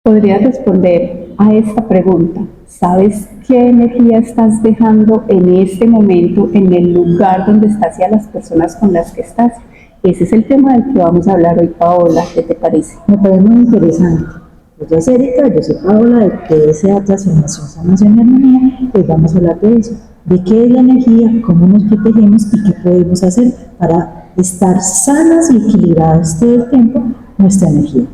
¿Podrías responder a esta pregunta? ¿Sabes qué energía estás dejando en este momento, en el lugar donde estás y a las personas con las que estás? Ese es el tema del que vamos a hablar hoy, Paola. ¿Qué te parece? Me parece muy interesante. Yo soy Erika, yo soy Paola de TSA Transformación, Sanación y Armonía. Pues vamos a hablar de eso, de qué es la energía, cómo nos protegemos y qué podemos hacer para estar sanas y equilibradas todo el tiempo nuestra energía.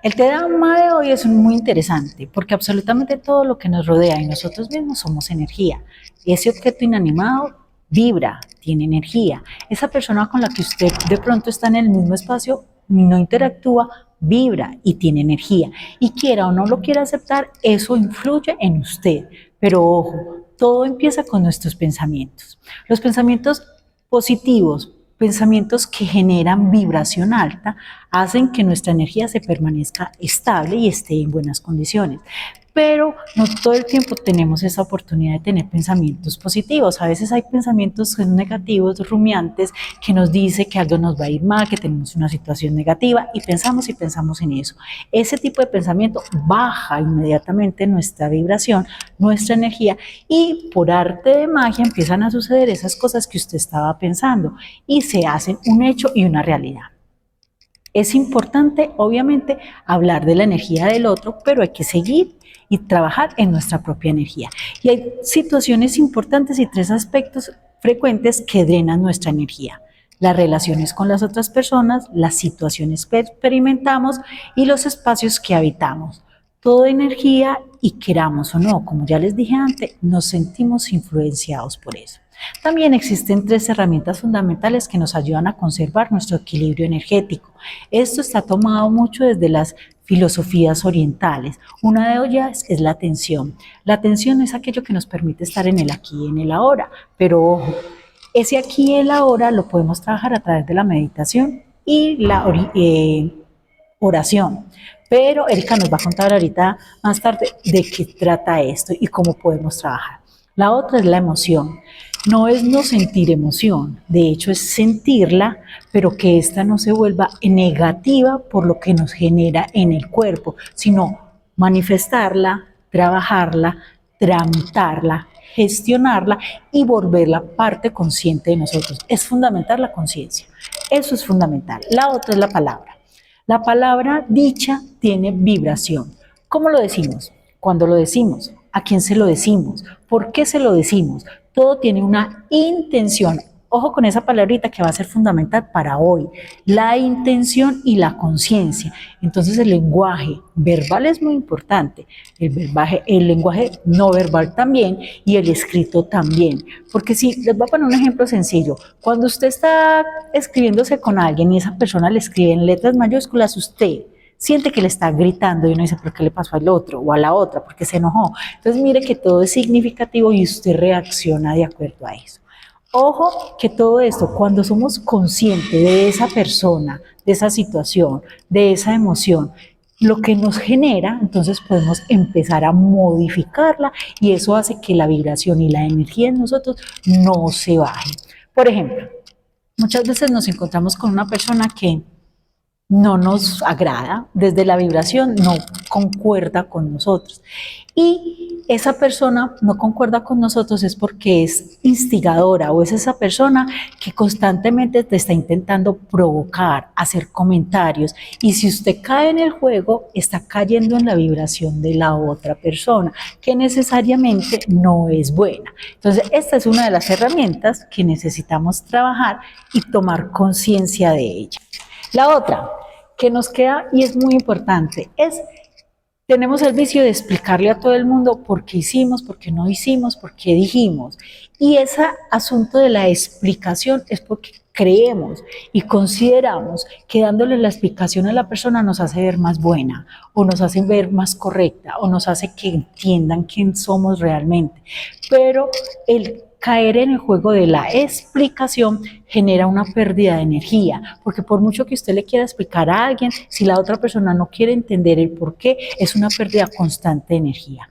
El tema de hoy es muy interesante porque absolutamente todo lo que nos rodea y nosotros mismos somos energía. Ese objeto inanimado vibra, tiene energía. Esa persona con la que usted de pronto está en el mismo espacio y no interactúa, vibra y tiene energía. Y quiera o no lo quiera aceptar, eso influye en usted. Pero ojo, todo empieza con nuestros pensamientos. Los pensamientos positivos, pensamientos que generan vibración alta, hacen que nuestra energía se permanezca estable y esté en buenas condiciones. Pero no todo el tiempo tenemos esa oportunidad de tener pensamientos positivos. A veces hay pensamientos negativos, rumiantes, que nos dice que algo nos va a ir mal, que tenemos una situación negativa y pensamos en eso. Ese tipo de pensamiento baja inmediatamente nuestra vibración, nuestra energía, y por arte de magia empiezan a suceder esas cosas que usted estaba pensando y se hacen un hecho y una realidad. Es importante, obviamente, hablar de la energía del otro, pero hay que seguir y trabajar en nuestra propia energía. Y hay situaciones importantes y tres aspectos frecuentes que drenan nuestra energía: las relaciones con las otras personas, las situaciones que experimentamos y los espacios que habitamos. Toda energía, y queramos o no, como ya les dije antes, nos sentimos influenciados por eso. También existen tres herramientas fundamentales que nos ayudan a conservar nuestro equilibrio energético. Esto está tomado mucho desde las filosofías orientales. Una de ellas es la atención. La atención es aquello que nos permite estar en el aquí y en el ahora, pero ojo, ese aquí y el ahora lo podemos trabajar a través de la meditación y la oración. Pero Erika nos va a contar ahorita más tarde de qué trata esto y cómo podemos trabajar. La otra es la emoción. No es no sentir emoción, de hecho es sentirla, pero que ésta no se vuelva negativa por lo que nos genera en el cuerpo, sino manifestarla, trabajarla, tramitarla, gestionarla y volverla parte consciente de nosotros. Es fundamental la conciencia, eso es fundamental. La otra es la palabra. La palabra dicha tiene vibración. ¿Cómo lo decimos? ¿Cuándo lo decimos? ¿A quién se lo decimos? ¿Por qué se lo decimos? Todo tiene una intención. Ojo con esa palabrita que va a ser fundamental para hoy. La intención y la conciencia. Entonces el lenguaje verbal es muy importante. El lenguaje no verbal también y el escrito también. Porque si les voy a poner un ejemplo sencillo. Cuando usted está escribiéndose con alguien y esa persona le escribe en letras mayúsculas, usted siente que le está gritando y uno dice, ¿por qué le pasó al otro o a la otra? Porque se enojó. Entonces mire que todo es significativo y usted reacciona de acuerdo a eso. Ojo que todo esto, cuando somos conscientes de esa persona, de esa situación, de esa emoción, lo que nos genera, entonces podemos empezar a modificarla y eso hace que la vibración y la energía en nosotros no se baje. Por ejemplo, muchas veces nos encontramos con una persona que no nos agrada, desde la vibración no concuerda con nosotros. Y esa persona no concuerda con nosotros es porque es instigadora o es esa persona que constantemente te está intentando provocar, hacer comentarios. Y si usted cae en el juego, está cayendo en la vibración de la otra persona, que necesariamente no es buena. Entonces, esta es una de las herramientas que necesitamos trabajar y tomar conciencia de ella. La otra que nos queda y es muy importante es, tenemos el vicio de explicarle a todo el mundo por qué hicimos, por qué no hicimos, por qué dijimos. Y ese asunto de la explicación es porque creemos y consideramos que dándole la explicación a la persona nos hace ver más buena o nos hace ver más correcta o nos hace que entiendan quién somos realmente. Pero el caer en el juego de la explicación genera una pérdida de energía, porque por mucho que usted le quiera explicar a alguien, si la otra persona no quiere entender el por qué, es una pérdida constante de energía.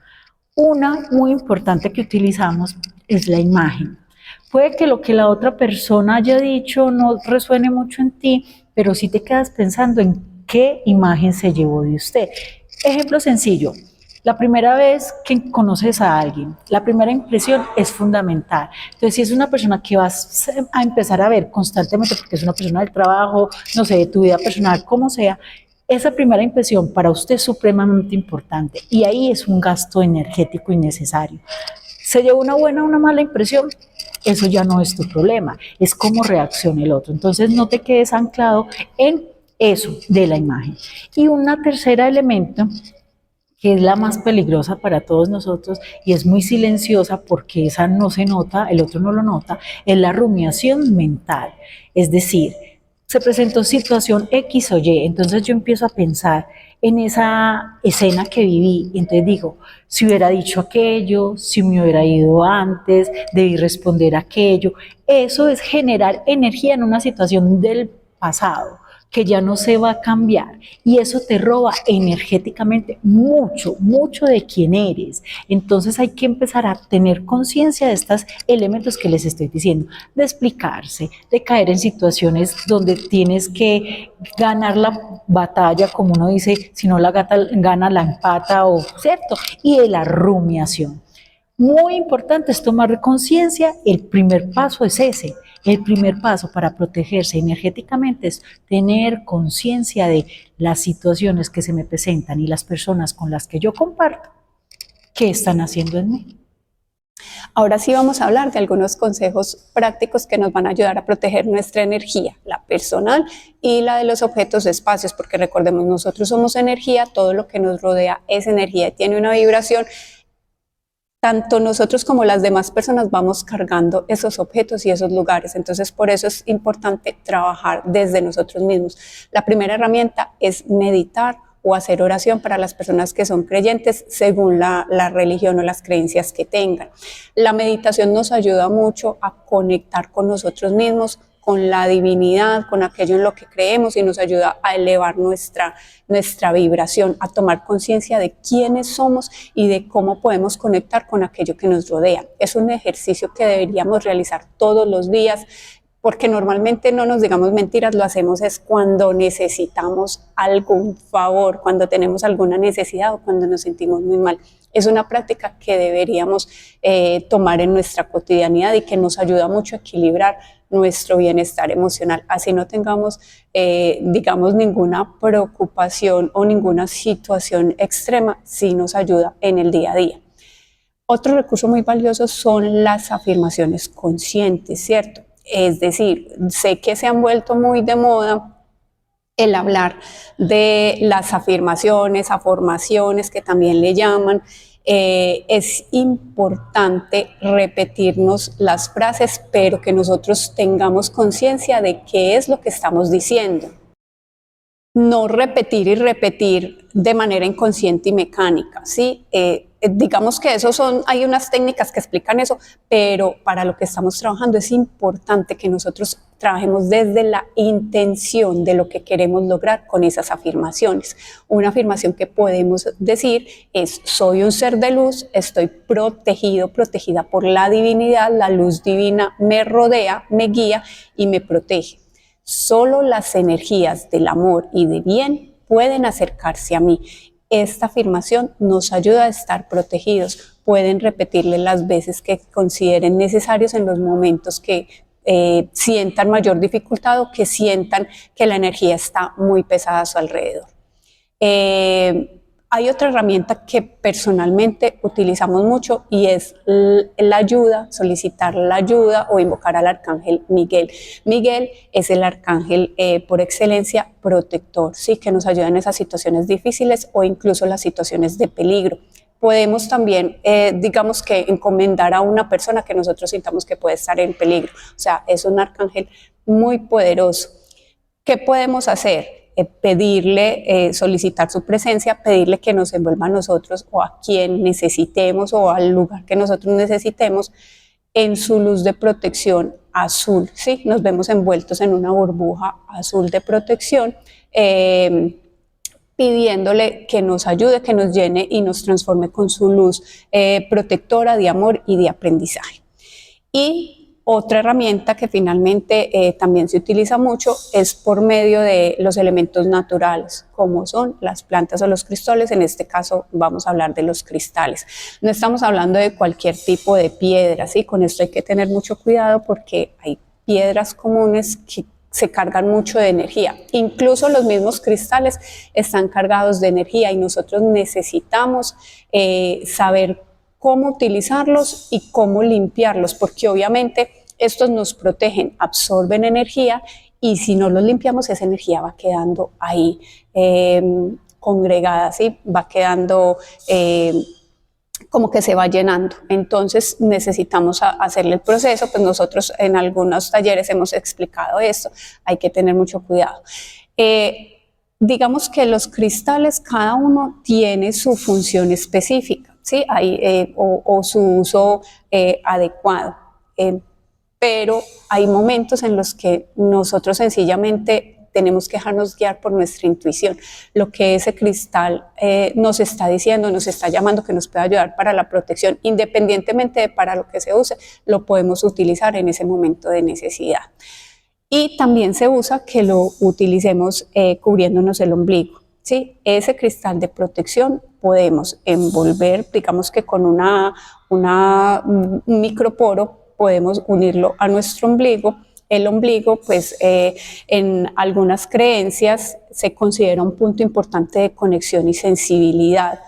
Una muy importante que utilizamos es la imagen. Puede que lo que la otra persona haya dicho no resuene mucho en ti, pero si te quedas pensando en qué imagen se llevó de usted. Ejemplo sencillo. La primera vez que conoces a alguien, la primera impresión es fundamental. Entonces, si es una persona que vas a empezar a ver constantemente, porque es una persona del trabajo, no sé, de tu vida personal, como sea, esa primera impresión para usted es supremamente importante y ahí es un gasto energético innecesario. ¿Se llevó una buena o una mala impresión? Eso ya no es tu problema, es cómo reacciona el otro. Entonces, no te quedes anclado en eso de la imagen. Y una tercera elemento que es la más peligrosa para todos nosotros y es muy silenciosa porque esa no se nota, el otro no lo nota, es la rumiación mental. Es decir, se presentó situación X o Y, entonces yo empiezo a pensar en esa escena que viví, y entonces digo, si hubiera dicho aquello, si me hubiera ido antes, debí responder aquello. Eso es generar energía en una situación del pasado que ya no se va a cambiar y eso te roba energéticamente mucho, mucho de quién eres. Entonces hay que empezar a tener conciencia de estos elementos que les estoy diciendo, de explicarse, de caer en situaciones donde tienes que ganar la batalla, como uno dice, si no la gana la empata, o cierto, y de la rumiación. Muy importante es tomar conciencia, el primer paso es ese. El primer paso para protegerse energéticamente es tener conciencia de las situaciones que se me presentan y las personas con las que yo comparto, qué están haciendo en mí. Ahora sí vamos a hablar de algunos consejos prácticos que nos van a ayudar a proteger nuestra energía, la personal y la de los objetos de espacios, porque recordemos, nosotros somos energía, todo lo que nos rodea es energía y tiene una vibración. Tanto nosotros como las demás personas vamos cargando esos objetos y esos lugares. Entonces, por eso es importante trabajar desde nosotros mismos. La primera herramienta es meditar o hacer oración para las personas que son creyentes según la religión o las creencias que tengan. La meditación nos ayuda mucho a conectar con nosotros mismos, con la divinidad, con aquello en lo que creemos y nos ayuda a elevar nuestra vibración, a tomar conciencia de quiénes somos y de cómo podemos conectar con aquello que nos rodea. Es un ejercicio que deberíamos realizar todos los días, porque normalmente no nos digamos mentiras, lo hacemos es cuando necesitamos algún favor, cuando tenemos alguna necesidad o cuando nos sentimos muy mal. Es una práctica que deberíamos tomar en nuestra cotidianidad y que nos ayuda mucho a equilibrar nuestro bienestar emocional. Así no tengamos, digamos, ninguna preocupación o ninguna situación extrema, sí nos ayuda en el día a día. Otro recurso muy valioso son las afirmaciones conscientes, ¿cierto? Es decir, sé que se han vuelto muy de moda el hablar de las afirmaciones, afirmaciones que también le llaman. Es importante repetirnos las frases, pero que nosotros tengamos conciencia de qué es lo que estamos diciendo. No repetir y repetir de manera inconsciente y mecánica, ¿sí? Digamos que hay unas técnicas que explican eso, pero para lo que estamos trabajando es importante que nosotros trabajemos desde la intención de lo que queremos lograr con esas afirmaciones. Una afirmación que podemos decir es: soy un ser de luz, estoy protegido, protegida por la divinidad, la luz divina me rodea, me guía y me protege. Solo las energías del amor y de bien pueden acercarse a mí. Esta afirmación nos ayuda a estar protegidos. Pueden repetirle las veces que consideren necesarios en los momentos que sientan mayor dificultad o que sientan que la energía está muy pesada a su alrededor. Hay otra herramienta que personalmente utilizamos mucho y es la ayuda, solicitar la ayuda o invocar al arcángel Miguel. Miguel es el arcángel por excelencia protector, ¿sí? Que nos ayuda en esas situaciones difíciles o incluso las situaciones de peligro. Podemos también, digamos que encomendar a una persona que nosotros sintamos que puede estar en peligro. O sea, es un arcángel muy poderoso. ¿Qué podemos hacer? Pedirle, solicitar su presencia, pedirle que nos envuelva a nosotros o a quien necesitemos o al lugar que nosotros necesitemos en su luz de protección azul, ¿sí? Nos vemos envueltos en una burbuja azul de protección, pidiéndole que nos ayude, que nos llene y nos transforme con su luz protectora de amor y de aprendizaje. Y Otra herramienta que finalmente también se utiliza mucho es por medio de los elementos naturales, como son las plantas o los cristales. En este caso vamos a hablar de los cristales. No estamos hablando de cualquier tipo de piedra, ¿sí? Con esto hay que tener mucho cuidado porque hay piedras comunes que se cargan mucho de energía. Incluso los mismos cristales están cargados de energía y nosotros necesitamos saber cómo utilizarlos y cómo limpiarlos, porque obviamente estos nos protegen, absorben energía y si no los limpiamos esa energía va quedando ahí congregada, ¿sí? Va quedando como que se va llenando. Entonces necesitamos hacerle el proceso, pues nosotros en algunos talleres hemos explicado esto, hay que tener mucho cuidado. Digamos que los cristales, cada uno tiene su función específica, ¿sí? O su uso adecuado, pero hay momentos en los que nosotros sencillamente tenemos que dejarnos guiar por nuestra intuición, lo que ese cristal nos está diciendo, nos está llamando, que nos puede ayudar para la protección, independientemente de para lo que se use, lo podemos utilizar en ese momento de necesidad. Y también se usa que lo utilicemos cubriéndonos el ombligo, ¿sí? Ese cristal de protección podemos envolver, digamos que con un microporo, podemos unirlo a nuestro ombligo. El ombligo, pues en algunas creencias se considera un punto importante de conexión y sensibilidad,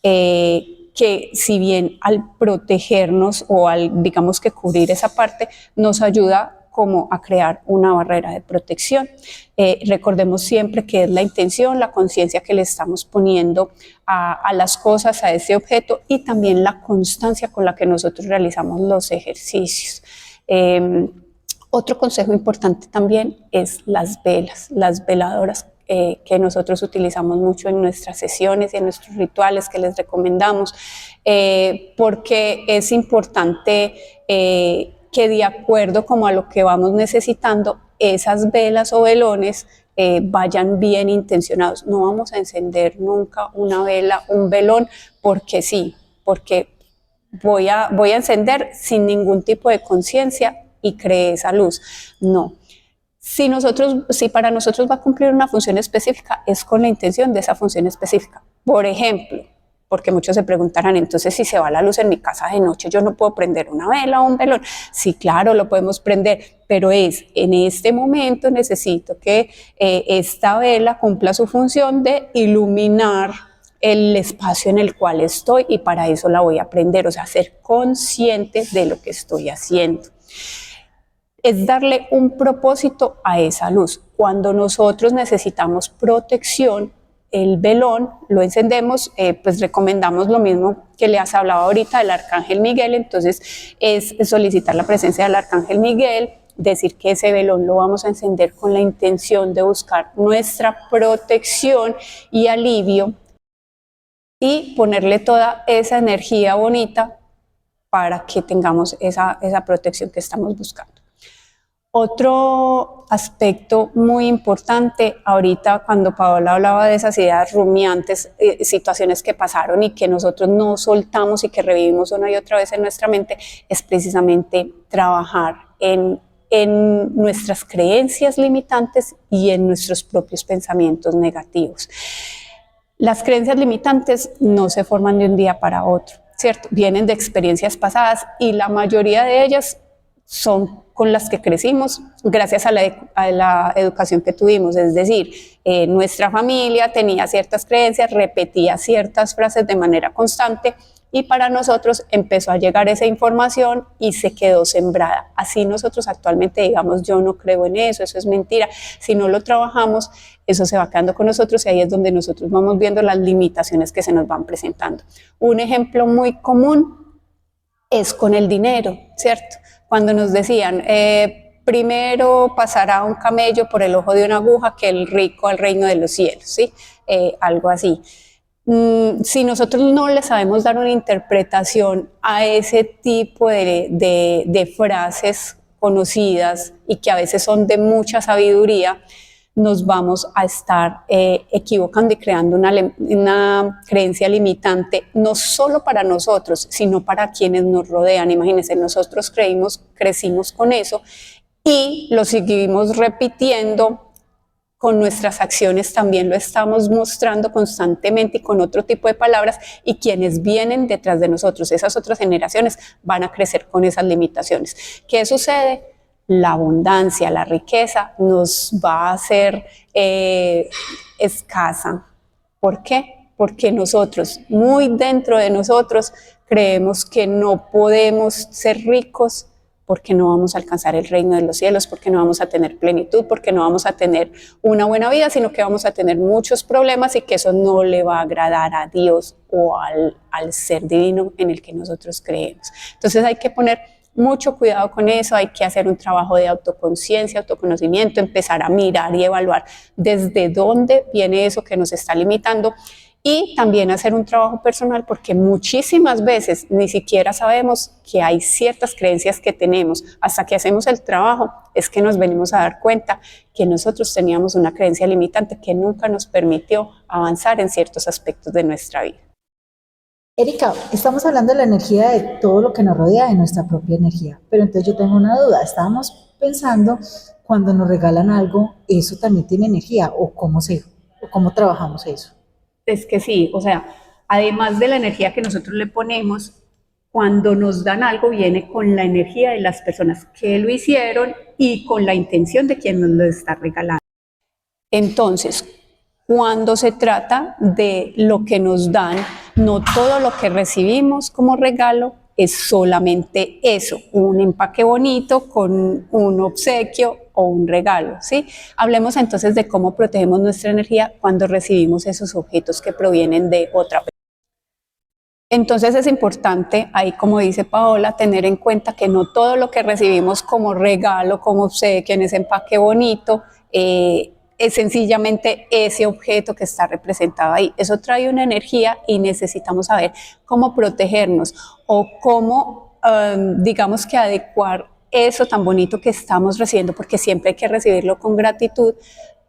que si bien al protegernos o al, digamos que cubrir esa parte, nos ayuda como a crear una barrera de protección. Recordemos siempre que es la intención, la conciencia que le estamos poniendo a las cosas, a ese objeto, y también la constancia con la que nosotros realizamos los ejercicios. Otro consejo importante también es las velas, las veladoras que nosotros utilizamos mucho en nuestras sesiones y en nuestros rituales que les recomendamos, porque es importante que de acuerdo como a lo que vamos necesitando, esas velas o velones vayan bien intencionados. No vamos a encender nunca una vela, un velón, porque sí, porque voy a encender sin ningún tipo de conciencia y cree esa luz. No. Si para nosotros va a cumplir una función específica, es con la intención de esa función específica. Por ejemplo, porque muchos se preguntarán, entonces si se va la luz en mi casa de noche, ¿yo no puedo prender una vela o un velón? Sí, claro, lo podemos prender, pero en este momento necesito que esta vela cumpla su función de iluminar el espacio en el cual estoy y para eso la voy a prender, o sea, ser consciente de lo que estoy haciendo. Es darle un propósito a esa luz. Cuando nosotros necesitamos protección, el velón lo encendemos, pues recomendamos lo mismo que le has hablado ahorita del Arcángel Miguel, entonces es solicitar la presencia del Arcángel Miguel, decir que ese velón lo vamos a encender con la intención de buscar nuestra protección y alivio y ponerle toda esa energía bonita para que tengamos esa protección que estamos buscando. Otro aspecto muy importante, ahorita cuando Paola hablaba de esas ideas rumiantes, situaciones que pasaron y que nosotros no soltamos y que revivimos una y otra vez en nuestra mente, es precisamente trabajar en nuestras creencias limitantes y en nuestros propios pensamientos negativos. Las creencias limitantes no se forman de un día para otro, ¿cierto? Vienen de experiencias pasadas y la mayoría de ellas son con las que crecimos gracias a la educación que tuvimos, es decir, nuestra familia tenía ciertas creencias, repetía ciertas frases de manera constante y para nosotros empezó a llegar esa información y se quedó sembrada. Así nosotros actualmente digamos, yo no creo en eso es mentira, si no lo trabajamos, eso se va quedando con nosotros y ahí es donde nosotros vamos viendo las limitaciones que se nos van presentando. Un ejemplo muy común es con el dinero, ¿cierto? Cuando nos decían, primero pasará un camello por el ojo de una aguja que el rico al reino de los cielos, ¿sí? Algo así. Si nosotros no le sabemos dar una interpretación a ese tipo de frases conocidas y que a veces son de mucha sabiduría, nos vamos a estar equivocando y creando una creencia limitante, no solo para nosotros, sino para quienes nos rodean. Imagínense, nosotros crecimos con eso y lo seguimos repitiendo. Con nuestras acciones también lo estamos mostrando constantemente y con otro tipo de palabras, y quienes vienen detrás de nosotros, esas otras generaciones, van a crecer con esas limitaciones. ¿Qué sucede? La abundancia, la riqueza nos va a hacer escasa. ¿Por qué? Porque nosotros, muy dentro de nosotros, creemos que no podemos ser ricos porque no vamos a alcanzar el reino de los cielos, porque no vamos a tener plenitud, porque no vamos a tener una buena vida, sino que vamos a tener muchos problemas y que eso no le va a agradar a Dios o al ser divino en el que nosotros creemos. Entonces hay que poner mucho cuidado con eso, hay que hacer un trabajo de autoconciencia, autoconocimiento, empezar a mirar y evaluar desde dónde viene eso que nos está limitando. Y también hacer un trabajo personal, porque muchísimas veces ni siquiera sabemos que hay ciertas creencias que tenemos. Hasta que hacemos el trabajo es que nos venimos a dar cuenta que nosotros teníamos una creencia limitante que nunca nos permitió avanzar en ciertos aspectos de nuestra vida. Erika, estamos hablando de la energía de todo lo que nos rodea, de nuestra propia energía. Pero entonces yo tengo una duda. Estábamos pensando, cuando nos regalan algo, ¿eso también tiene energía? ¿O cómo trabajamos eso? Es que sí, o sea, además de la energía que nosotros le ponemos, cuando nos dan algo viene con la energía de las personas que lo hicieron y con la intención de quien nos lo está regalando. Entonces, cuando se trata de lo que nos dan, no todo lo que recibimos como regalo es solamente eso, un empaque bonito con un obsequio o un regalo, ¿sí? Hablemos entonces de cómo protegemos nuestra energía cuando recibimos esos objetos que provienen de otra persona. Entonces es importante, ahí como dice Paola, tener en cuenta que no todo lo que recibimos como regalo, como obsequio, en ese empaque bonito, es sencillamente ese objeto que está representado ahí. Eso trae una energía y necesitamos saber cómo protegernos o cómo, digamos que adecuar eso tan bonito que estamos recibiendo, porque siempre hay que recibirlo con gratitud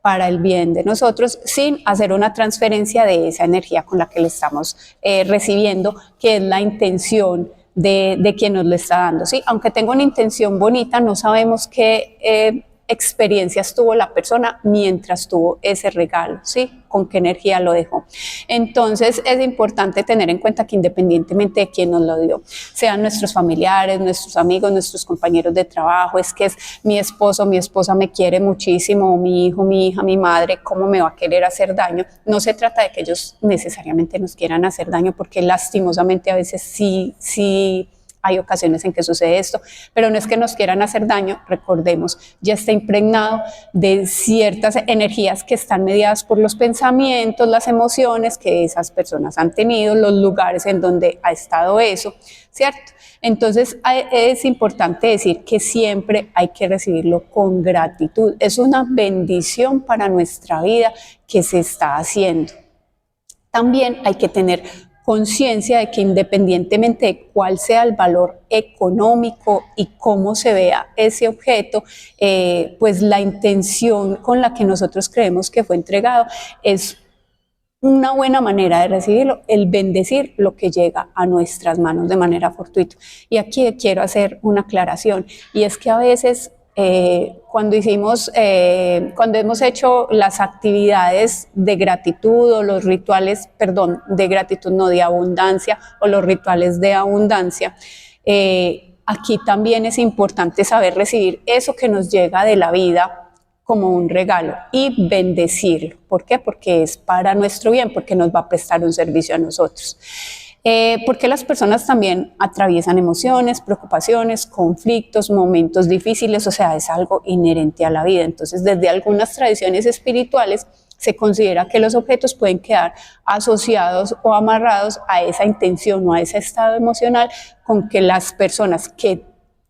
para el bien de nosotros, sin hacer una transferencia de esa energía con la que le estamos recibiendo, que es la intención de quien nos lo está dando, ¿sí? Aunque tenga una intención bonita, no sabemos qué experiencias tuvo la persona mientras tuvo ese regalo, ¿sí? Con qué energía lo dejó. Entonces es importante tener en cuenta que independientemente de quién nos lo dio, sean nuestros familiares, nuestros amigos, nuestros compañeros de trabajo, es que es mi esposo, mi esposa me quiere muchísimo, o mi hijo, mi hija, mi madre, ¿cómo me va a querer hacer daño? No se trata de que ellos necesariamente nos quieran hacer daño, porque lastimosamente a veces sí hay ocasiones en que sucede esto, pero no es que nos quieran hacer daño, recordemos, ya está impregnado de ciertas energías que están mediadas por los pensamientos, las emociones que esas personas han tenido, los lugares en donde ha estado eso, ¿cierto? Entonces es importante decir que siempre hay que recibirlo con gratitud, es una bendición para nuestra vida que se está haciendo. También hay que tener conciencia de que independientemente de cuál sea el valor económico y cómo se vea ese objeto, pues la intención con la que nosotros creemos que fue entregado es una buena manera de recibirlo, el bendecir lo que llega a nuestras manos de manera fortuita. Y aquí quiero hacer una aclaración, y es que a veces cuando hemos hecho las actividades de gratitud o los rituales, perdón, de gratitud, no de abundancia, o los rituales de abundancia, aquí también es importante saber recibir eso que nos llega de la vida como un regalo y bendecirlo. ¿Por qué? Porque es para nuestro bien, porque nos va a prestar un servicio a nosotros. Porque las personas también atraviesan emociones, preocupaciones, conflictos, momentos difíciles, o sea, es algo inherente a la vida. Entonces, desde algunas tradiciones espirituales se considera que los objetos pueden quedar asociados o amarrados a esa intención o a ese estado emocional con que las personas que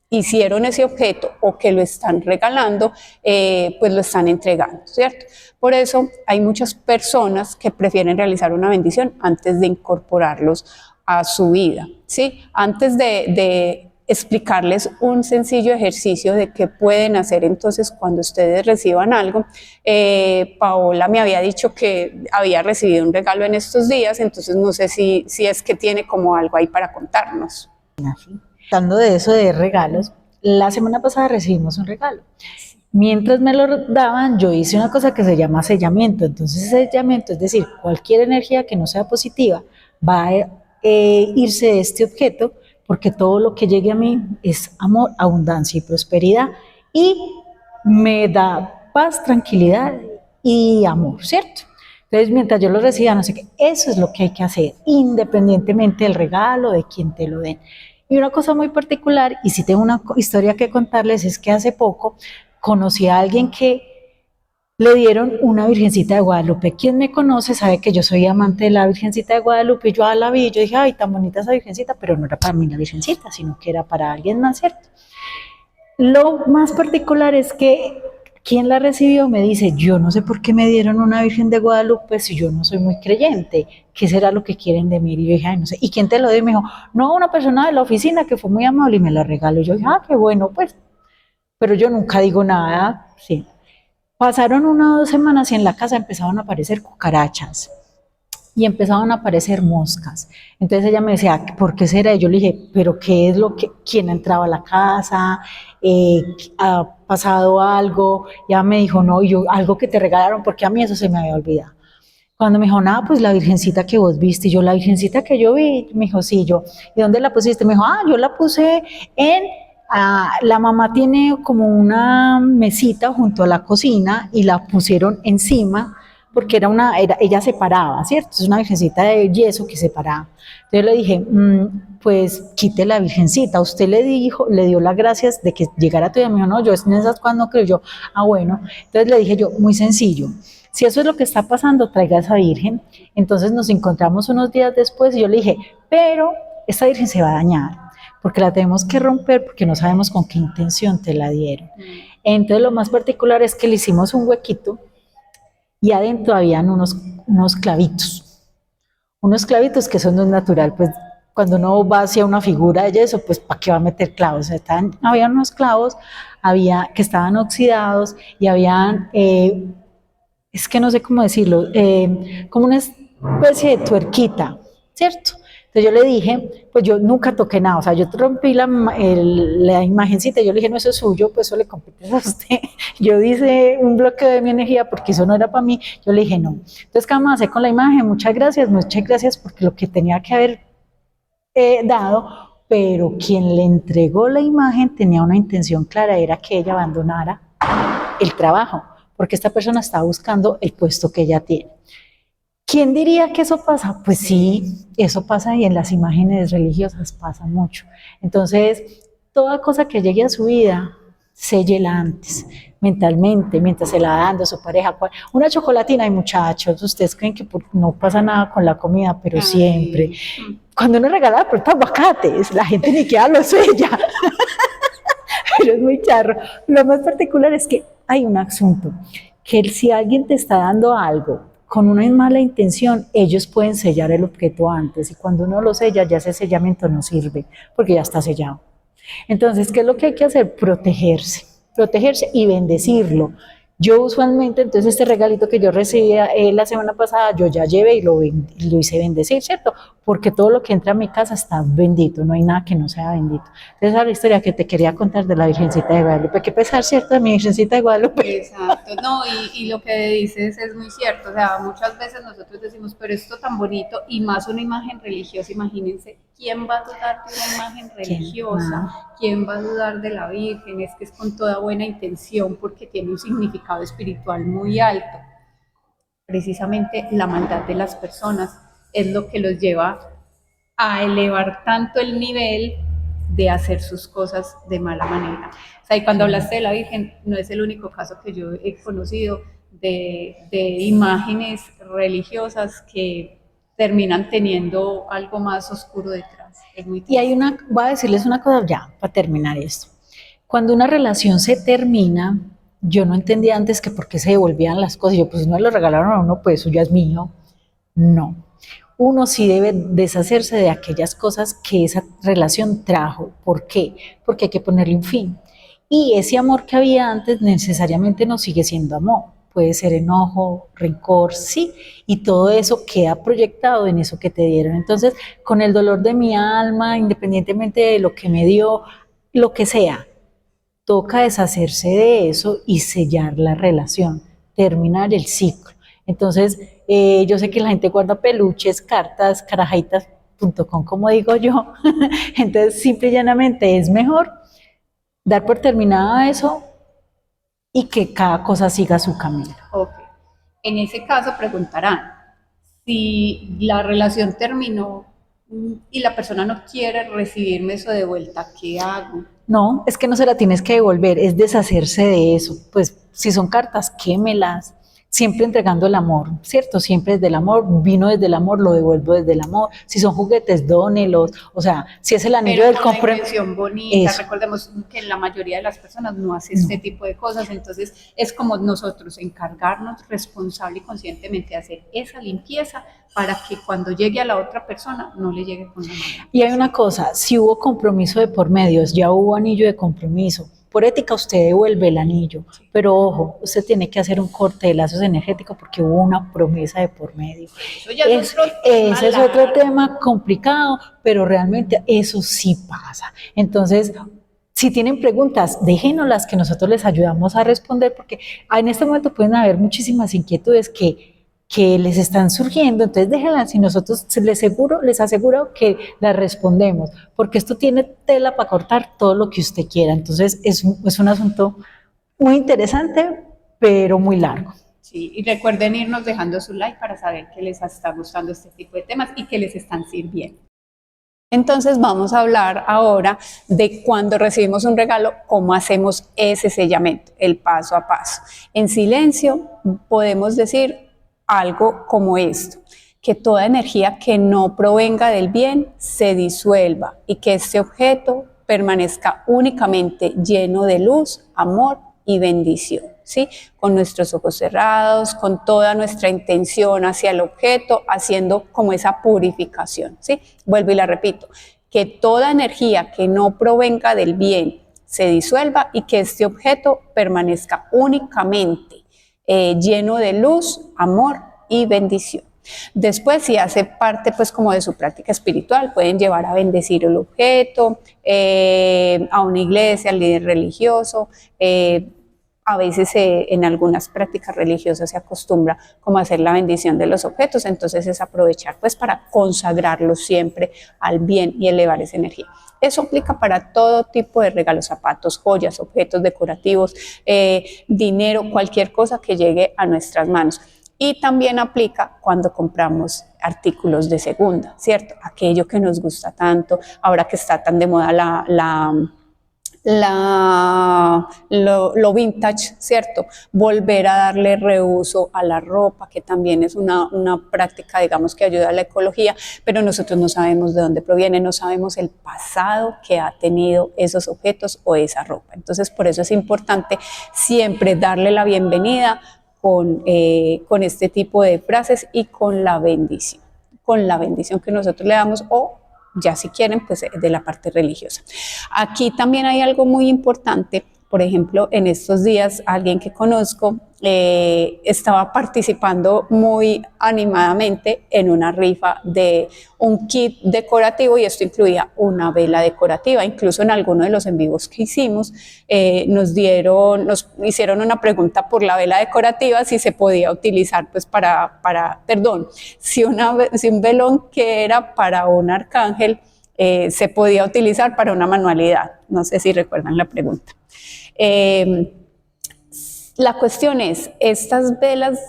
hicieron ese objeto o que lo están regalando, pues lo están entregando, ¿cierto? Por eso hay muchas personas que prefieren realizar una bendición antes de incorporarlos a su vida, ¿sí? Antes de explicarles un sencillo ejercicio de qué pueden hacer entonces cuando ustedes reciban algo. Paola me había dicho que había recibido un regalo en estos días, entonces no sé si es que tiene como algo ahí para contarnos. Hablando de eso de regalos, la semana pasada recibimos un regalo. Mientras me lo daban, yo hice una cosa que se llama sellamiento. Entonces, sellamiento, es decir, cualquier energía que no sea positiva va a irse de este objeto, porque todo lo que llegue a mí es amor, abundancia y prosperidad, y me da paz, tranquilidad y amor, ¿cierto? Entonces, mientras yo lo reciba, no sé qué, eso es lo que hay que hacer, independientemente del regalo, de quien te lo den. Y una cosa muy particular, y si tengo una historia que contarles, es que hace poco conocí a alguien que le dieron una Virgencita de Guadalupe. Quien me conoce sabe que yo soy amante de la Virgencita de Guadalupe, y yo la vi, yo dije, ay, tan bonita esa Virgencita, pero no era para mí la Virgencita, sino que era para alguien más, ¿cierto? Lo más particular es que quien la recibió me dice, yo no sé por qué me dieron una Virgen de Guadalupe si yo no soy muy creyente, ¿qué será lo que quieren de mí? Y yo dije, ay, no sé, ¿y quién te lo dio? Y me dijo, no, una persona de la oficina que fue muy amable y me la regaló. Y yo dije, ah, qué bueno, pues, pero yo nunca digo nada, sí. Pasaron 1 o 2 semanas y en la casa empezaron a aparecer cucarachas y empezaban a aparecer moscas. Entonces ella me decía, ¿por qué será? Y yo le dije, ¿pero qué es lo que, quién ha entrado a la casa? ¿Ha pasado algo? Y ella me dijo, no, yo, algo que te regalaron, porque a mí eso se me había olvidado. Cuando me dijo, nada, pues la virgencita que vos viste, y yo, la virgencita que yo vi, me dijo, sí, yo, ¿y dónde la pusiste? Me dijo, yo la puse en, la mamá tiene como una mesita junto a la cocina y la pusieron encima, porque ella separaba, ¿cierto? Es una virgencita de yeso que separaba. Entonces le dije, pues quite la virgencita. Usted le dio las gracias de que llegara todavía. Me dijo, no, yo en esas cosas no creo. Yo, bueno. Entonces le dije yo, muy sencillo. Si eso es lo que está pasando, traiga a esa virgen. Entonces nos encontramos unos días después y yo le dije, pero esta virgen se va a dañar, porque la tenemos que romper porque no sabemos con qué intención te la dieron. Entonces lo más particular es que le hicimos un huequito y adentro habían unos clavitos que son de un natural, pues cuando uno va hacia una figura de yeso, pues ¿para qué va a meter clavos? Había unos clavos que estaban oxidados y habían, es que no sé cómo decirlo, como una especie de tuerquita, ¿cierto? Entonces yo le dije, pues yo nunca toqué nada, o sea, yo rompí la imagencita, yo le dije, no, eso es suyo, pues eso le compete a usted. Yo hice un bloqueo de mi energía porque eso no era para mí, yo le dije, no. Entonces, ¿qué vamos a hacer con la imagen? Muchas gracias porque lo que tenía que haber dado, pero quien le entregó la imagen tenía una intención clara, era que ella abandonara el trabajo, porque esta persona estaba buscando el puesto que ella tiene. ¿Quién diría que eso pasa? Pues sí, eso pasa y en las imágenes religiosas pasa mucho. Entonces, toda cosa que llegue a su vida, sélla antes, mentalmente, mientras se la da dando a su pareja. Una chocolatina, hay muchachos, ustedes creen que no pasa nada con la comida, pero siempre. Cuando uno regala por aguacates, la gente ni queda lo sella. Pero es muy charro. Lo más particular es que hay un asunto, que si alguien te está dando algo con una mala intención, ellos pueden sellar el objeto antes, y cuando uno lo sella, ya ese sellamiento no sirve, porque ya está sellado. Entonces, ¿qué es lo que hay que hacer? Protegerse y bendecirlo. Yo usualmente, entonces este regalito que yo recibí la semana pasada, yo ya llevé y lo hice bendecir, ¿cierto? Porque todo lo que entra a mi casa está bendito, no hay nada que no sea bendito. Entonces, esa es la historia que te quería contar de la Virgencita de Guadalupe. Qué pesar, ¿cierto? De mi Virgencita de Guadalupe. Exacto, no, y lo que dices es muy cierto, o sea, muchas veces nosotros decimos, pero esto tan bonito, y más una imagen religiosa, imagínense, ¿quién va a dudar de una imagen religiosa? ¿Quién va a dudar de la Virgen? Es que es con toda buena intención, porque tiene un significado espiritual muy alto. Precisamente la maldad de las personas es lo que los lleva a elevar tanto el nivel de hacer sus cosas de mala manera. O sea, y cuando hablaste de la Virgen, no es el único caso que yo he conocido de imágenes religiosas que terminan teniendo algo más oscuro detrás. Es muy triste. Y voy a decirles una cosa ya, para terminar esto. Cuando una relación se termina, yo no entendía antes que por qué se devolvían las cosas. Yo, pues no lo regalaron a uno, pues eso ya es mío. No. Uno sí debe deshacerse de aquellas cosas que esa relación trajo. ¿Por qué? Porque hay que ponerle un fin. Y ese amor que había antes necesariamente no sigue siendo amor. Puede ser enojo, rencor, sí, y todo eso queda proyectado en eso que te dieron. Entonces, con el dolor de mi alma, independientemente de lo que me dio, lo que sea, toca deshacerse de eso y sellar la relación, terminar el ciclo. Entonces, yo sé que la gente guarda peluches, cartas, carajaitas.com, como digo yo. Entonces, simple y llanamente es mejor dar por terminada eso y que cada cosa siga su camino. Ok. En ese caso preguntarán, si la relación terminó y la persona no quiere recibirme eso de vuelta, ¿qué hago? No, es que no se la tienes que devolver, es deshacerse de eso. Pues si son cartas, quémelas, siempre entregando el amor, ¿cierto? Siempre desde el amor, vino desde el amor, lo devuelvo desde el amor. Si son juguetes, dónelos. O sea, si es el anillo Pero del con una compromiso. intención bonita, Eso. recordemos que la mayoría de las personas no hace este tipo de cosas, entonces es como nosotros encargarnos responsable y conscientemente de hacer esa limpieza para que cuando llegue a la otra persona no le llegue con la mano. Y hay una cosa, si hubo compromiso de por medio, ya hubo anillo de compromiso, por ética usted devuelve el anillo, pero ojo, usted tiene que hacer un corte de lazos energéticos porque hubo una promesa de por medio. Eso ya es otro tema Ese es otro largo. tema complicado, pero realmente eso sí pasa. Entonces, si tienen preguntas, déjenoslas que nosotros les ayudamos a responder, porque en este momento pueden haber muchísimas inquietudes que les están surgiendo, entonces déjenlas y nosotros les aseguro que las respondemos, porque esto tiene tela para cortar todo lo que usted quiera, entonces es un asunto muy interesante, pero muy largo. Sí, y recuerden irnos dejando su like para saber que les está gustando este tipo de temas y que les están sirviendo. Entonces vamos a hablar ahora de cuando recibimos un regalo, cómo hacemos ese sellamiento, el paso a paso. En silencio podemos decir algo como esto, que toda energía que no provenga del bien se disuelva y que este objeto permanezca únicamente lleno de luz, amor y bendición, ¿sí? Con nuestros ojos cerrados, con toda nuestra intención hacia el objeto, haciendo como esa purificación, ¿sí? Vuelvo y la repito, que toda energía que no provenga del bien se disuelva y que este objeto permanezca únicamente lleno de luz, amor y bendición. Después, si hace parte pues como de su práctica espiritual, pueden llevar a bendecir el objeto, a una iglesia, al líder religioso. A veces en algunas prácticas religiosas se acostumbra como a hacer la bendición de los objetos, entonces es aprovechar pues para consagrarlos siempre al bien y elevar esa energía. Eso aplica para todo tipo de regalos, zapatos, joyas, objetos decorativos, dinero, cualquier cosa que llegue a nuestras manos. Y también aplica cuando compramos artículos de segunda, ¿cierto? Aquello que nos gusta tanto, ahora que está tan de moda lo vintage, ¿cierto? Volver a darle reuso a la ropa, que también es una práctica, digamos, que ayuda a la ecología, pero nosotros no sabemos de dónde proviene, no sabemos el pasado que ha tenido esos objetos o esa ropa. Entonces, por eso es importante siempre darle la bienvenida con este tipo de frases y con la bendición que nosotros le damos, o ya si quieren, pues de la parte religiosa. Aquí también hay algo muy importante. Por ejemplo, en estos días alguien que conozco estaba participando muy animadamente en una rifa de un kit decorativo, y esto incluía una vela decorativa. Incluso en alguno de los en vivos que hicimos nos hicieron una pregunta por la vela decorativa, si se podía utilizar pues si un velón que era para un arcángel se podía utilizar para una manualidad. No sé si recuerdan la pregunta. La cuestión es, estas velas,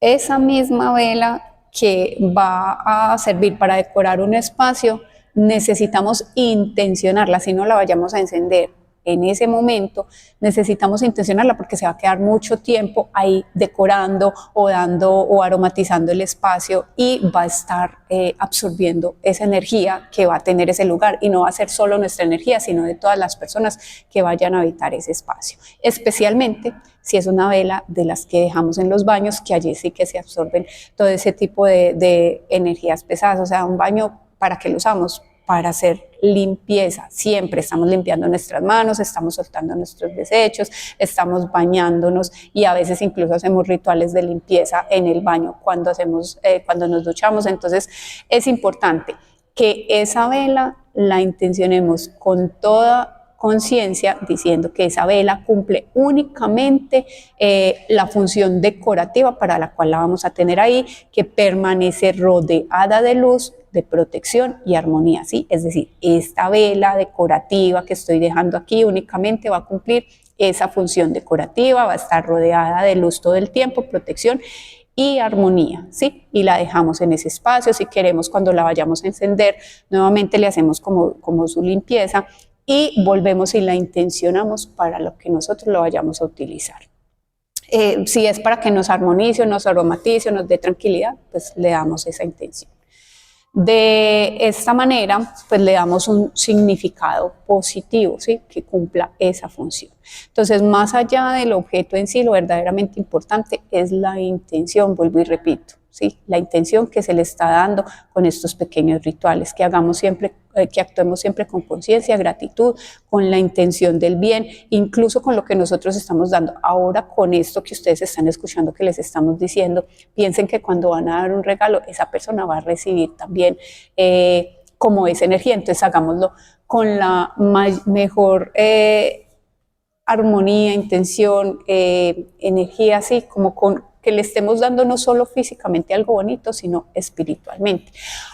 esa misma vela que va a servir para decorar un espacio, necesitamos intencionarla, si no la vayamos a encender. en ese momento, necesitamos intencionarla porque se va a quedar mucho tiempo ahí decorando o dando o aromatizando el espacio y va a estar absorbiendo esa energía que va a tener ese lugar, y no va a ser solo nuestra energía, sino de todas las personas que vayan a habitar ese espacio, especialmente si es una vela de las que dejamos en los baños, que allí sí que se absorben todo ese tipo de energías pesadas. O sea, un baño, ¿para qué lo usamos? Para hacer limpieza. Siempre estamos limpiando nuestras manos, estamos soltando nuestros desechos, estamos bañándonos, y a veces incluso hacemos rituales de limpieza en el baño cuando nos duchamos. Entonces es importante que esa vela la intencionemos con toda conciencia, diciendo que esa vela cumple únicamente la función decorativa para la cual la vamos a tener ahí, que permanece rodeada de luz, de protección y armonía, ¿sí? Es decir, esta vela decorativa que estoy dejando aquí únicamente va a cumplir esa función decorativa, va a estar rodeada de luz todo el tiempo, protección y armonía, ¿sí? Y la dejamos en ese espacio. Si queremos, cuando la vayamos a encender, nuevamente le hacemos como su limpieza y volvemos y la intencionamos para lo que nosotros lo vayamos a utilizar. Si es para que nos armonice, nos aromatice, nos dé tranquilidad, pues le damos esa intención. De esta manera, pues le damos un significado positivo, ¿sí? Que cumpla esa función. Entonces, más allá del objeto en sí, lo verdaderamente importante es la intención, vuelvo y repito, ¿sí? La intención que se le está dando con estos pequeños rituales, que actuemos siempre con conciencia, gratitud, con la intención del bien, incluso con lo que nosotros estamos dando. Ahora, con esto que ustedes están escuchando, que les estamos diciendo, piensen que cuando van a dar un regalo, esa persona va a recibir también como esa energía. Entonces, hagámoslo con la mejor armonía, intención, energía, así como que le estemos dando no solo físicamente algo bonito, sino espiritualmente.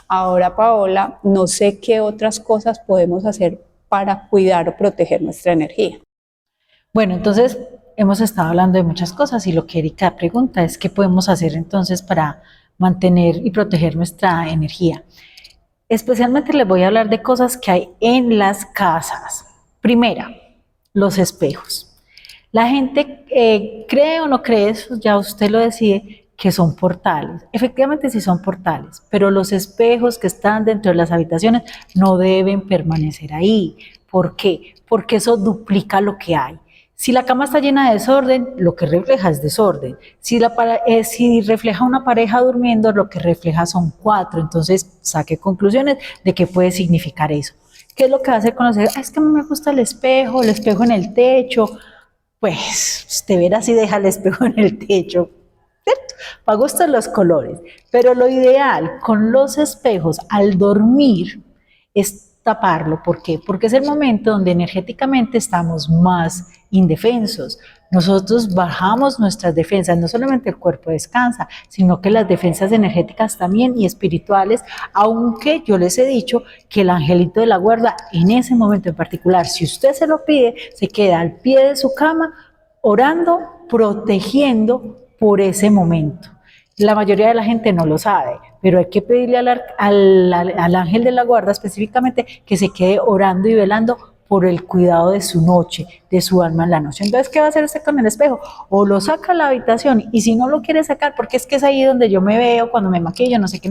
Ahora, Paola, no sé qué otras cosas podemos hacer para cuidar o proteger nuestra energía. Bueno, entonces hemos estado hablando de muchas cosas, y lo que Erika pregunta es qué podemos hacer entonces para mantener y proteger nuestra energía. Especialmente les voy a hablar de cosas que hay en las casas. Primera, los espejos. La gente cree o no cree, eso ya usted lo decide, que son portales. Efectivamente sí son portales, pero los espejos que están dentro de las habitaciones no deben permanecer ahí. ¿Por qué? Porque eso duplica lo que hay. Si la cama está llena de desorden, lo que refleja es desorden. Si refleja una pareja durmiendo, lo que refleja son 4. Entonces, saque conclusiones de qué puede significar eso. ¿Qué es lo que va a hacer con los espejos? Es que a mí me gusta el espejo en el techo. Pues usted verá si deja el espejo en el techo, ¿cierto? Para gusto los colores. Pero lo ideal con los espejos al dormir es taparlo. ¿Por qué? Porque es el momento donde energéticamente estamos más indefensos. Nosotros bajamos nuestras defensas, no solamente el cuerpo descansa, sino que las defensas energéticas también y espirituales, aunque yo les he dicho que el angelito de la guarda en ese momento en particular, si usted se lo pide, se queda al pie de su cama orando, protegiendo por ese momento. La mayoría de la gente no lo sabe, pero hay que pedirle al ángel de la guarda específicamente que se quede orando y velando por el cuidado de su noche, de su alma en la noche. Entonces, ¿qué va a hacer usted con el espejo? O lo saca a la habitación, y si no lo quiere sacar, porque es que es ahí donde yo me veo cuando me maquillo, no sé qué,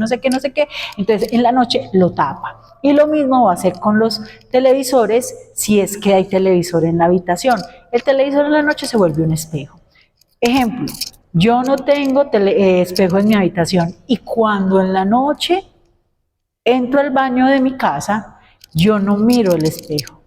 entonces en la noche lo tapa. Y lo mismo va a hacer con los televisores, si es que hay televisor en la habitación. El televisor en la noche se vuelve un espejo. Ejemplo, yo no tengo espejo en mi habitación, y cuando en la noche entro al baño de mi casa, yo no miro el espejo.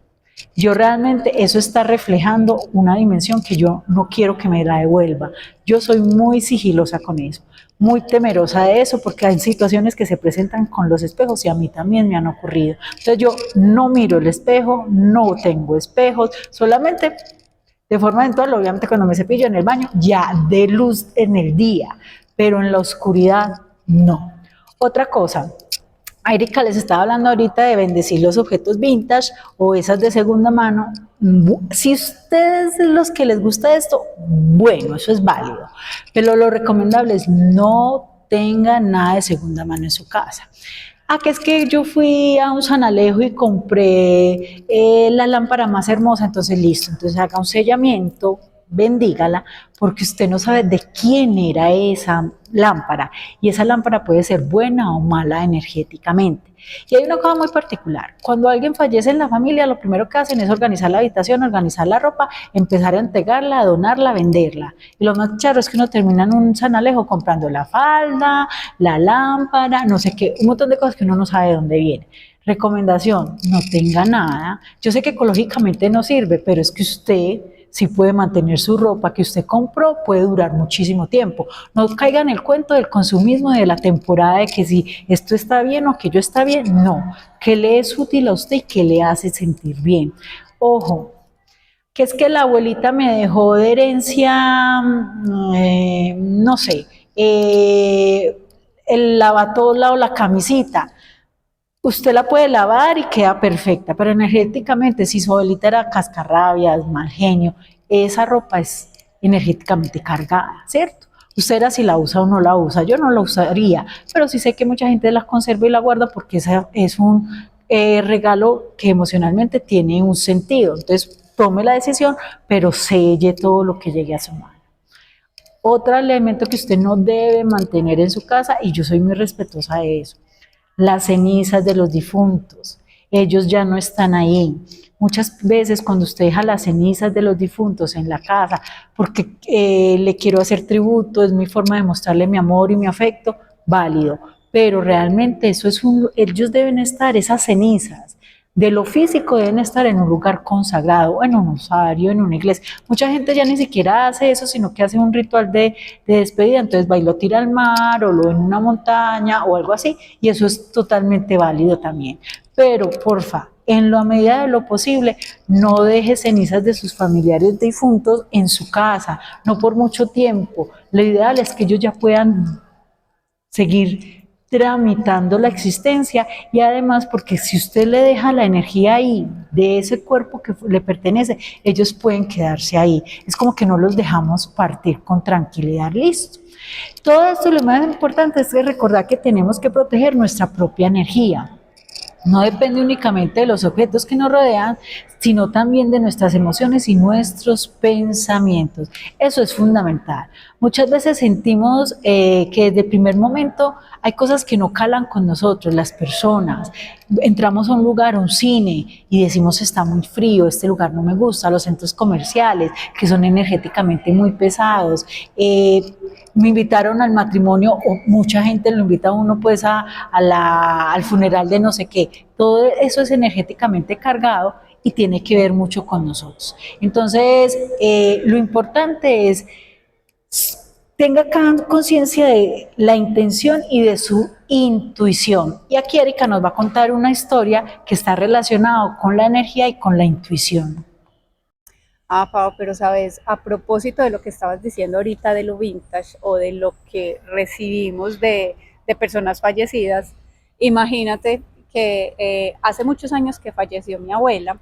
Yo realmente, eso está reflejando una dimensión que yo no quiero que me la devuelva. Yo soy muy sigilosa con eso, muy temerosa de eso, porque hay situaciones que se presentan con los espejos y a mí también me han ocurrido. Entonces yo no miro el espejo, no tengo espejos, solamente de forma eventual, obviamente cuando me cepillo en el baño, ya de luz en el día, pero en la oscuridad no. Otra cosa, Erika les estaba hablando ahorita de bendecir los objetos vintage o esas de segunda mano. Si ustedes los que les gusta esto, bueno, eso es válido, pero lo recomendable es no tenga nada de segunda mano en su casa. Que es que yo fui a un San Alejo y compré la lámpara más hermosa, entonces listo, entonces haga un sellamiento, bendígala, porque usted no sabe de quién era esa lámpara y esa lámpara puede ser buena o mala energéticamente. Y hay una cosa muy particular, cuando alguien fallece en la familia, lo primero que hacen es organizar la habitación, organizar la ropa, empezar a entregarla, a donarla, a venderla. Y lo más charro es que uno termina en un San Alejo comprando la falda, la lámpara, no sé qué, un montón de cosas que uno no sabe de dónde viene. Recomendación, no tenga nada. Yo sé que ecológicamente no sirve, pero es que usted si puede mantener su ropa que usted compró, puede durar muchísimo tiempo. No caiga en el cuento del consumismo de la temporada de que si esto está bien o aquello está bien, no. ¿Qué le es útil a usted y qué le hace sentir bien? Ojo, que es que la abuelita me dejó de herencia, no sé, el lavatola o la camisita. Usted la puede lavar y queda perfecta, pero energéticamente, si su abuelita era cascarrabias, mal genio, esa ropa es energéticamente cargada, ¿cierto? Usted era si la usa o no la usa, yo no la usaría, pero sí sé que mucha gente la conserva y la guarda porque esa es un regalo que emocionalmente tiene un sentido. Entonces, tome la decisión, pero selle todo lo que llegue a su mano. Otro elemento que usted no debe mantener en su casa, y yo soy muy respetuosa de eso, las cenizas de los difuntos. Ellos ya no están ahí. Muchas veces cuando usted deja las cenizas de los difuntos en la casa, porque le quiero hacer tributo, es mi forma de mostrarle mi amor y mi afecto, válido. Pero realmente ellos deben estar, esas cenizas de lo físico deben estar en un lugar consagrado, en un osario, en una iglesia. Mucha gente ya ni siquiera hace eso, sino que hace un ritual de despedida, entonces va y lo tira al mar o lo en una montaña o algo así, y eso es totalmente válido también. Pero porfa, en la medida de lo posible, no deje cenizas de sus familiares difuntos en su casa, no por mucho tiempo. Lo ideal es que ellos ya puedan seguir tramitando la existencia y además porque si usted le deja la energía ahí de ese cuerpo que le pertenece, ellos pueden quedarse ahí. Es como que no los dejamos partir con tranquilidad, listo. Todo esto lo más importante es recordar que tenemos que proteger nuestra propia energía. No depende únicamente de los objetos que nos rodean, sino también de nuestras emociones y nuestros pensamientos. Eso es fundamental. Muchas veces sentimos que desde el primer momento hay cosas que no calan con nosotros, las personas. Entramos a un lugar, a un cine, y decimos está muy frío, este lugar no me gusta, los centros comerciales, que son energéticamente muy pesados. Me invitaron al matrimonio, o mucha gente lo invita a uno pues al funeral de no sé qué. Todo eso es energéticamente cargado y tiene que ver mucho con nosotros. Entonces, lo importante es tenga conciencia de la intención y de su intuición. Y aquí Erika nos va a contar una historia que está relacionada con la energía y con la intuición. Pau, pero sabes, a propósito de lo que estabas diciendo ahorita de lo vintage o de lo que recibimos de personas fallecidas, imagínate que hace muchos años que falleció mi abuela,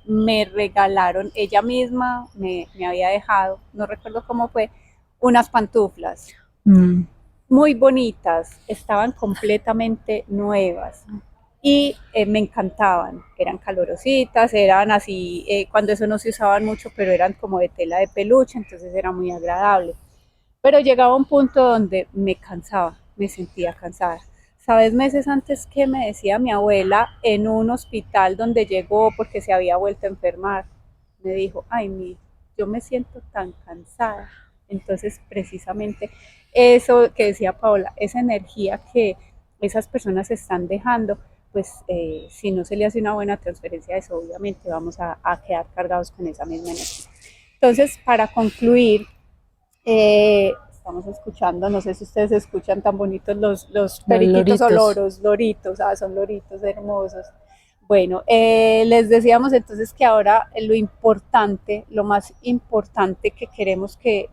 me regalaron, ella misma me había dejado, no recuerdo cómo fue, unas pantuflas muy bonitas, estaban completamente nuevas y me encantaban, eran calorositas, eran así, cuando eso no se usaban mucho, pero eran como de tela de peluche, entonces era muy agradable. Pero llegaba un punto donde me cansaba, me sentía cansada. ¿Sabes meses antes que me decía mi abuela en un hospital donde llegó porque se había vuelto a enfermar? Me dijo, ay, yo me siento tan cansada. Entonces, precisamente eso que decía Paola, esa energía que esas personas están dejando, pues si no se le hace una buena transferencia de eso, obviamente vamos a quedar cargados con esa misma energía. Entonces, para concluir, estamos escuchando, no sé si ustedes escuchan tan bonitos los periquitos o loritos, son loritos hermosos. Bueno, les decíamos entonces que ahora lo importante, lo más importante que queremos que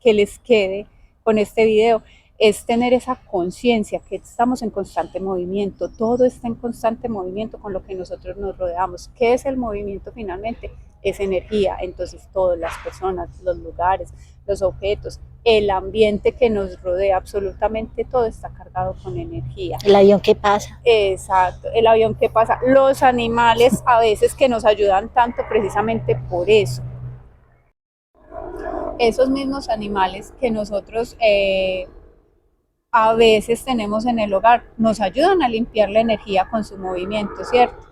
les quede con este video es tener esa conciencia que estamos en constante movimiento, todo está en constante movimiento con lo que nosotros nos rodeamos. ¿Qué es el movimiento finalmente? es energía. Entonces todas las personas, los lugares, los objetos, el ambiente que nos rodea, absolutamente todo está cargado con energía. El avión que pasa. Exacto, el avión que pasa, los animales a veces que nos ayudan tanto precisamente por eso. Esos mismos animales que nosotros a veces tenemos en el hogar nos ayudan a limpiar la energía con su movimiento, ¿cierto?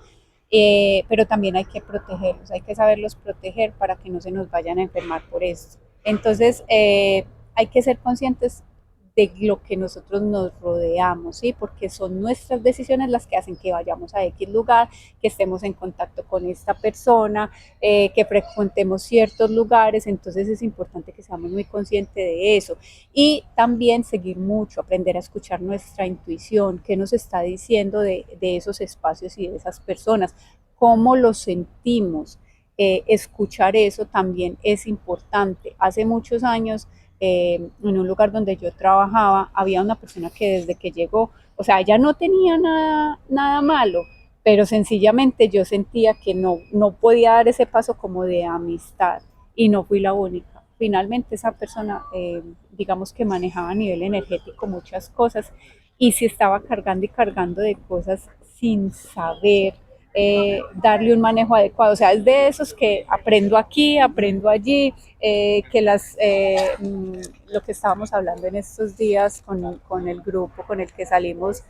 Pero también hay que protegerlos, hay que saberlos proteger para que no se nos vayan a enfermar por esto. Entonces, hay que ser conscientes de lo que nosotros nos rodeamos, ¿sí? Porque son nuestras decisiones las que hacen que vayamos a X lugar, que estemos en contacto con esta persona, que frecuentemos ciertos lugares. Entonces es importante que seamos muy conscientes de eso y también seguir mucho, aprender a escuchar nuestra intuición, qué nos está diciendo de esos espacios y de esas personas, cómo lo sentimos. Escuchar eso también es importante. Hace muchos años, en un lugar donde yo trabajaba, había una persona que desde que llegó, o sea, ella no tenía nada malo, pero sencillamente yo sentía que no podía dar ese paso como de amistad y no fui la única. Finalmente esa persona, digamos que manejaba a nivel energético muchas cosas y se estaba cargando y cargando de cosas sin saber darle un manejo adecuado. O sea, es de esos que aprendo aquí, aprendo allí, lo que estábamos hablando en estos días con el grupo con el que salimos,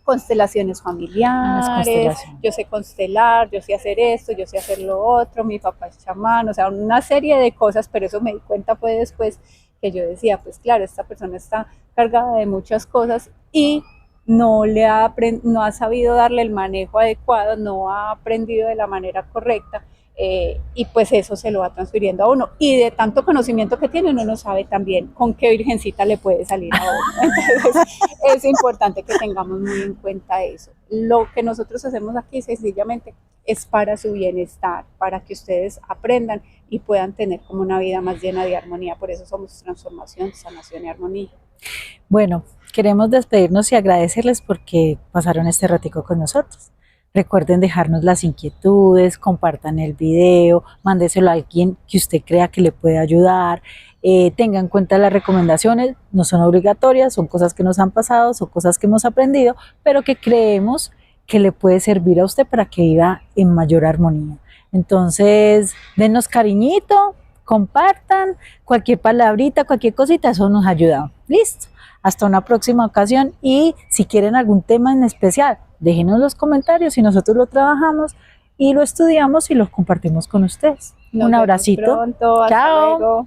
constelaciones familiares, constelaciones. yo sé constelar, yo sé hacer esto, yo sé hacer lo otro, mi papá es chamán, o sea, una serie de cosas, pero eso me di cuenta fue después que yo decía, pues claro, esta persona está cargada de muchas cosas y no ha sabido darle el manejo adecuado, no ha aprendido de la manera correcta, y pues eso se lo va transfiriendo a uno. Y de tanto conocimiento que tiene, uno no sabe también con qué virgencita le puede salir a uno. Entonces es importante que tengamos muy en cuenta eso. Lo que nosotros hacemos aquí sencillamente es para su bienestar, para que ustedes aprendan y puedan tener como una vida más llena de armonía. Por eso somos transformación, sanación y armonía. Bueno, queremos despedirnos y agradecerles porque pasaron este ratico con nosotros. Recuerden dejarnos las inquietudes, compartan el video, mándeselo a alguien que usted crea que le puede ayudar. Tenga en cuenta las recomendaciones, no son obligatorias, son cosas que nos han pasado, son cosas que hemos aprendido, pero que creemos que le puede servir a usted para que viva en mayor armonía. Entonces, denos cariñito, compartan, cualquier palabrita, cualquier cosita, eso nos ayuda. Listo. Hasta una próxima ocasión y si quieren algún tema en especial, déjenos los comentarios y nosotros lo trabajamos y lo estudiamos y lo compartimos con ustedes. Un abracito. Pronto, hasta Chao. luego.